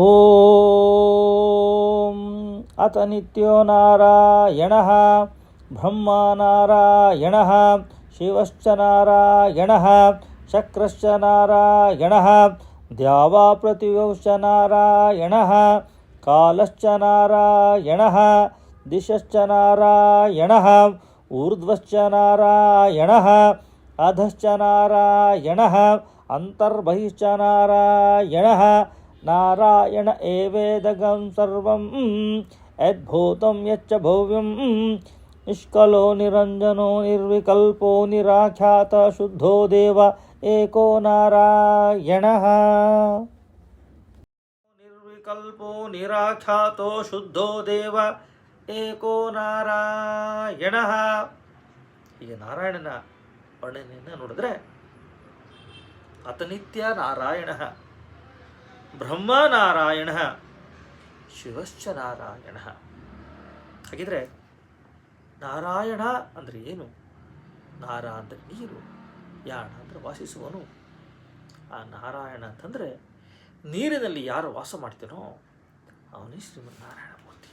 ಓಂ ಅತ ನಿತ್ಯೋ ನಾರಾಯಣಃ ಬ್ರಹ್ಮ ನಾರಾಯಣಃ ಶಿವಶ್ಚ ನಾರಾಯಣಃ ಶಕ್ರಶ್ಚ ನಾರಾಯಣಃ ದ್ಯಾವಾ ಪೃಥಿವ್ಯೌಶ್ಚ ನಾರಾಯಣಃ ಕಾಲಶ್ಚ ನಾರಾಯಣಃ ದಿಶಶ್ಚ ನಾರಾಯಣಃ ಊರ್ಧ್ವಶ್ಚ ನಾರಾಯಣಃ ಅಧಶ್ಚ ನಾರಾಯಣಃ ಅಂತರ್ಬಹಿಶ್ಚ ನಾರಾಯಣಃ ನಾರಾಯಣ ಏವೇದಗಂ ಸರ್ವಂ ಯದ್ಭೂತಂ ಯಚ್ಚ ಭವ್ಯಂ ನಿಷ್ಕಲೋ ನಿರಂಜನೋ ನಿರ್ವಿಕಲ್ಪೋ ನಿರಾಖ್ಯಾತ ಶುದ್ಧೋ ದೇವ ಏಕೋ ನಾರಾಯಣಃ. ನಿರ್ವಿಕಲ್ಪೋ ನಿರಾಖ್ಯಾತೋ ಶುದ್ಧೋ ದೇವ ಏಕೋ ನಾರಾಯಣಃ. ಈಗ ನಾರಾಯಣನ ವರ್ಣನೆಯನ್ನು ನೋಡಿದ್ರೆ ಅತನಿತ್ಯ ನಾರಾಯಣ, ಬ್ರಹ್ಮ ನಾರಾಯಣ, ಶಿವಶ್ಚ ನಾರಾಯಣ. ಹಾಗಿದ್ರೆ ನಾರಾಯಣ ಅಂದರೆ ಏನು? ನಾರ ಅಂದರೆ ನೀರು, ಯಾಣ ಅಂದರೆ ವಾಸಿಸುವನು. ಆ ನಾರಾಯಣ ಅಂತಂದರೆ ನೀರಿನಲ್ಲಿ ಯಾರು ವಾಸ ಮಾಡ್ತೀನೋ ಅವನೇ ಶ್ರೀಮನ್ನಾರಾಯಣ ಮೂರ್ತಿ.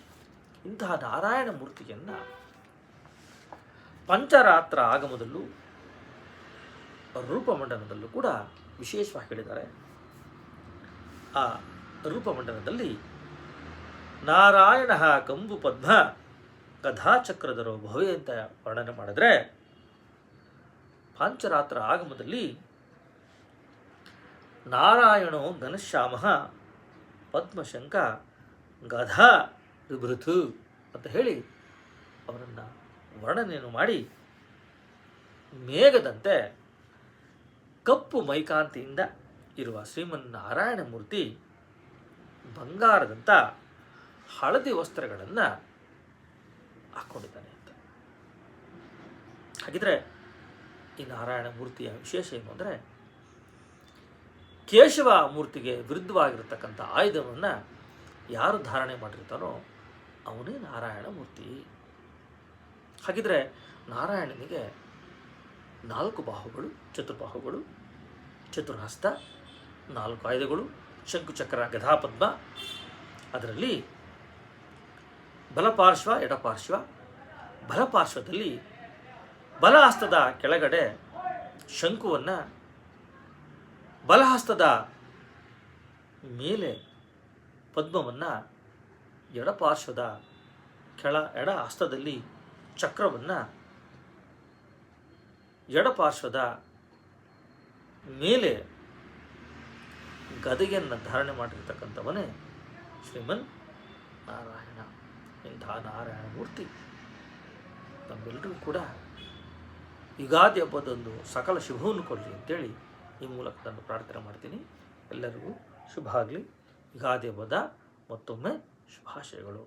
ಇಂತಹ ನಾರಾಯಣ ಮೂರ್ತಿಯನ್ನು ಪಂಚರಾತ್ರ ಆಗಮದಲ್ಲೂ ರೂಪಮಂಡನದಲ್ಲೂ ಕೂಡ ವಿಶೇಷವಾಗಿ ಹೇಳಿದ್ದಾರೆ. ಆ ರೂಪಮಂಡನದಲ್ಲಿ ನಾರಾಯಣ ಕಂಬು ಪದ್ಮ ಗದಾಚಕ್ರಧರೋ ಭವೆ ಅಂತ ವರ್ಣನೆ ಮಾಡಿದ್ರೆ, ಪಾಂಚರಾತ್ರ ಆಗಮದಲ್ಲಿ ನಾರಾಯಣೋ ಘನಶ್ಯಾಮ ಪದ್ಮಶಂಕ ಗಧಾ ವಿಭೃತು ಅಂತ ಹೇಳಿ ಅವರನ್ನು ವರ್ಣನೆಯನ್ನು ಮಾಡಿ, ಮೇಘದಂತೆ ಕಪ್ಪು ಮೈಕಾಂತಿಯಿಂದ ಇರುವ ಶ್ರೀಮನ್ನಾರಾಯಣ ಮೂರ್ತಿ ಬಂಗಾರದಂಥ ಹಳದಿ ವಸ್ತ್ರಗಳನ್ನು ಹಾಕ್ಕೊಂಡಿದ್ದಾನೆ ಅಂತ. ಹಾಗಿದ್ರೆ ಈ ನಾರಾಯಣ ಮೂರ್ತಿಯ ವಿಶೇಷ ಏನು ಅಂದರೆ, ಕೇಶವ ಮೂರ್ತಿಗೆ ವಿರುದ್ಧವಾಗಿರತಕ್ಕಂಥ ಆಯುಧವನ್ನು ಯಾರು ಧಾರಣೆ ಮಾಡಿರ್ತಾರೋ ಅವನೇ ನಾರಾಯಣ ಮೂರ್ತಿ. ಹಾಗಿದ್ರೆ ನಾರಾಯಣನಿಗೆ 4 ಬಾಹುಗಳು, ಚತುರ್ಬಾಹುಗಳು, ಚತುರ್ಹಸ್ತ, 4 ಆಯುಧಗಳು, ಶಂಕುಚಕ್ರ ಗದಾಪದ್ಮ. ಅದರಲ್ಲಿ ಬಲಪಾರ್ಶ್ವ, ಎಡಪಾರ್ಶ್ವ. ಬಲಪಾರ್ಶ್ವದಲ್ಲಿ ಬಲಹಸ್ತದ ಕೆಳಗಡೆ ಶಂಕುವನ್ನು, ಬಲಹಸ್ತದ ಮೇಲೆ ಪದ್ಮವನ್ನು, ಎಡಪಾರ್ಶ್ವದ ಎಡ ಹಸ್ತದಲ್ಲಿ ಚಕ್ರವನ್ನು, ಎಡಪಾರ್ಶ್ವದ ಮೇಲೆ ಗದೆಯನ್ನು ಧಾರಣೆ ಮಾಡಿರ್ತಕ್ಕಂಥವನೇ ಶ್ರೀಮನ್ ನಾರಾಯಣ. ಇಂತಹ ನಾರಾಯಣ ಮೂರ್ತಿ ನಮ್ಮೆಲ್ಲರಿಗೂ ಕೂಡ ಯುಗಾದಿ ಹಬ್ಬದಂದು ಸಕಲ ಶುಭವನ್ನು ಕೊಡಲಿ ಅಂತೇಳಿ ಈ ಮೂಲಕ ನಾನು ಪ್ರಾರ್ಥನೆ ಮಾಡ್ತೀನಿ. ಎಲ್ಲರಿಗೂ ಶುಭ ಆಗಲಿ. ಯುಗಾದಿ ಹಬ್ಬದ ಮತ್ತೊಮ್ಮೆ ಶುಭಾಶಯಗಳು.